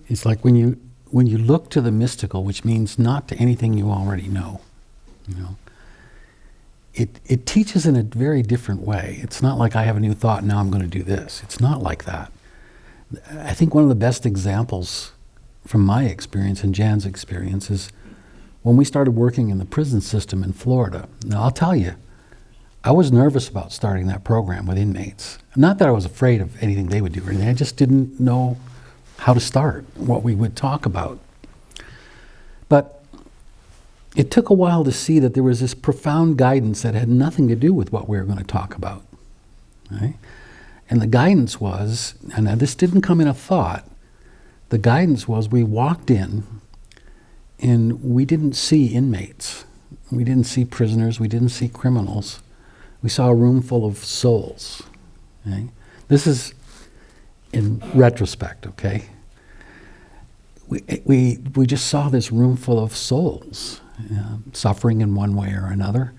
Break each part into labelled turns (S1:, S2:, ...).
S1: It's like when you look to the mystical, which means not to anything you already know, you know, it teaches in a very different way. It's not like I have a new thought, now I'm going to do this. It's not like that. I think one of the best examples from my experience and Jan's experience is when we started working in the prison system in Florida. Now, I'll tell you, I was nervous about starting that program with inmates. Not that I was afraid of anything they would do or anything. I just didn't know how to start, what we would talk about. But it took a while to see that there was this profound guidance that had nothing to do with what we were going to talk about. Right? And the guidance was, and this didn't come in a thought, the guidance was we walked in and we didn't see inmates. We didn't see prisoners. We didn't see criminals. We saw a room full of souls. Okay? This is in retrospect, okay? We just saw this room full of souls, suffering in one way or another.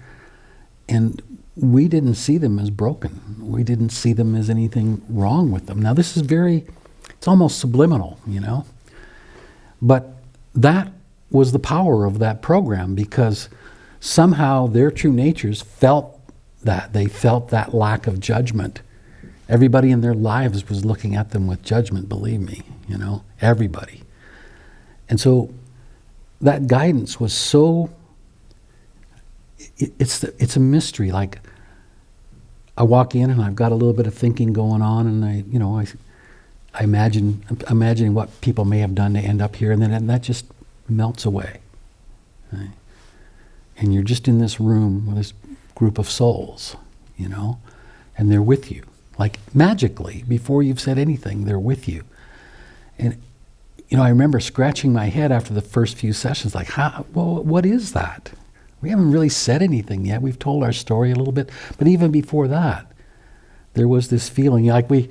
S1: And we didn't see them as broken. We didn't see them as anything wrong with them. Now this is it's almost subliminal, you know? But that was the power of that program, because somehow their true natures felt that. They felt that lack of judgment. Everybody in their lives was looking at them with judgment, believe me, you know, everybody. And so that guidance was so, it's a mystery. Like, I walk in and I've got a little bit of thinking going on, and I imagining what people may have done to end up here, and then that just melts away. Right? And you're just in this room with this group of souls, you know, and they're with you. Like magically, before you've said anything, they're with you. And, you know, I remember scratching my head after the first few sessions, like, what is that? We haven't really said anything yet. We've told our story a little bit. But even before that, there was this feeling, like we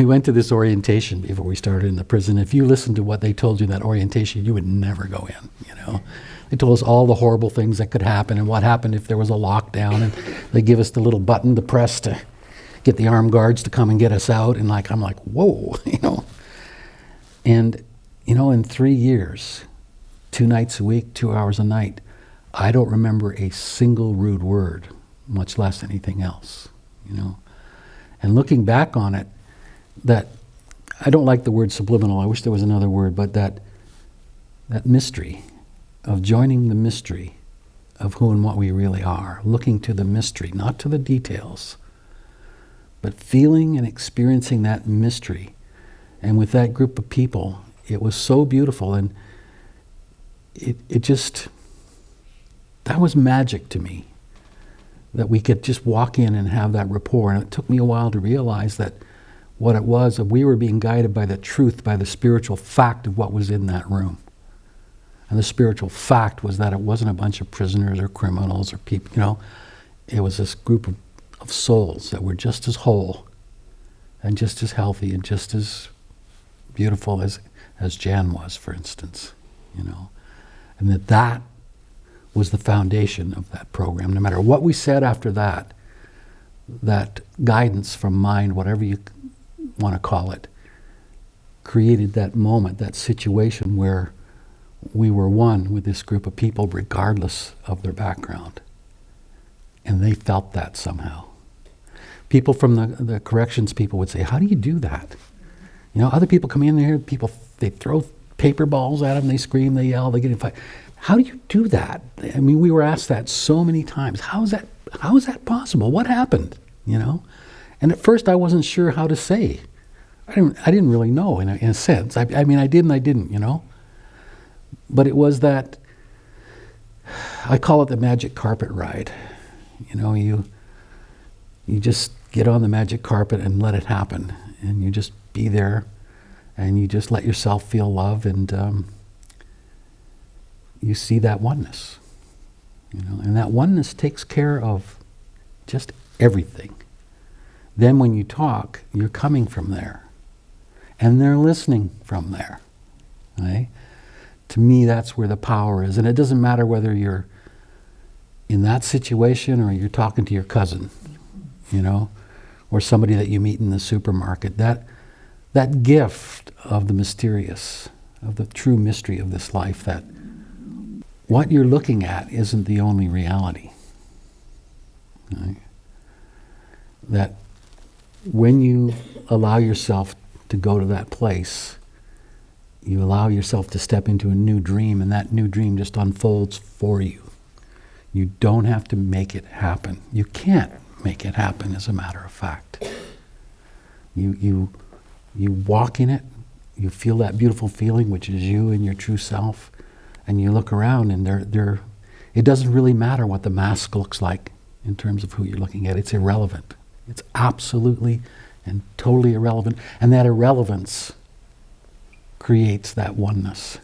S1: went to this orientation before we started in the prison. If you listened to what they told you in that orientation, you would never go in, you know. They told us all the horrible things that could happen and what happened if there was a lockdown. And they give us the little button to press to get the armed guards to come and get us out. And I'm like, whoa, you know. And, you know, in 3 years, 2 nights a week, 2 hours a night, I don't remember a single rude word, much less anything else, you know. And looking back on it, that, I don't like the word subliminal, I wish there was another word, but that mystery of joining the mystery of who and what we really are, looking to the mystery, not to the details, but feeling and experiencing that mystery. And with that group of people, it was so beautiful, and it just, that was magic to me, that we could just walk in and have that rapport. And it took me a while to realize that what it was, that we were being guided by the truth, by the spiritual fact of what was in that room. And the spiritual fact was that it wasn't a bunch of prisoners or criminals or people, you know, it was this group of souls that were just as whole and just as healthy and just as beautiful as Jan was, for instance, you know. And that was the foundation of that program. No matter what we said after that, that guidance from mind, whatever you want to call it, created that moment, that situation where we were one with this group of people regardless of their background. And they felt that somehow. People from the corrections people would say, how do you do that? You know, other people come in there, they throw paper balls at them, they scream, they yell, they get in fight. How do you do that? I mean, we were asked that so many times. How is that possible? What happened? You know? And at first I wasn't sure how to say. I didn't really know in a sense. I mean, I did and I didn't, you know? But it was that, I call it the magic carpet ride. You know, you just get on the magic carpet and let it happen. And you just be there and you just let yourself feel love, and you see that oneness. You know, and that oneness takes care of just everything. Then when you talk, you're coming from there. And they're listening from there. Right? To me, that's where the power is. And it doesn't matter whether you're in that situation or you're talking to your cousin, you know, or somebody that you meet in the supermarket. That that gift of the mysterious, of the true mystery of this life, that what you're looking at isn't the only reality. Right? That when you allow yourself to go to that place, you allow yourself to step into a new dream, and that new dream just unfolds for you. You don't have to make it happen. You can't make it happen, as a matter of fact. You walk in it, you feel that beautiful feeling, which is you and your true self, and you look around, and it doesn't really matter what the mask looks like in terms of who you're looking at. It's irrelevant. It's absolutely and totally irrelevant. And that irrelevance creates that oneness,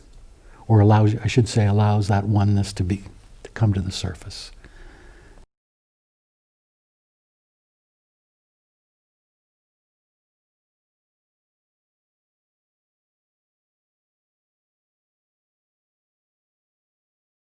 S1: or allows that oneness to come to the surface.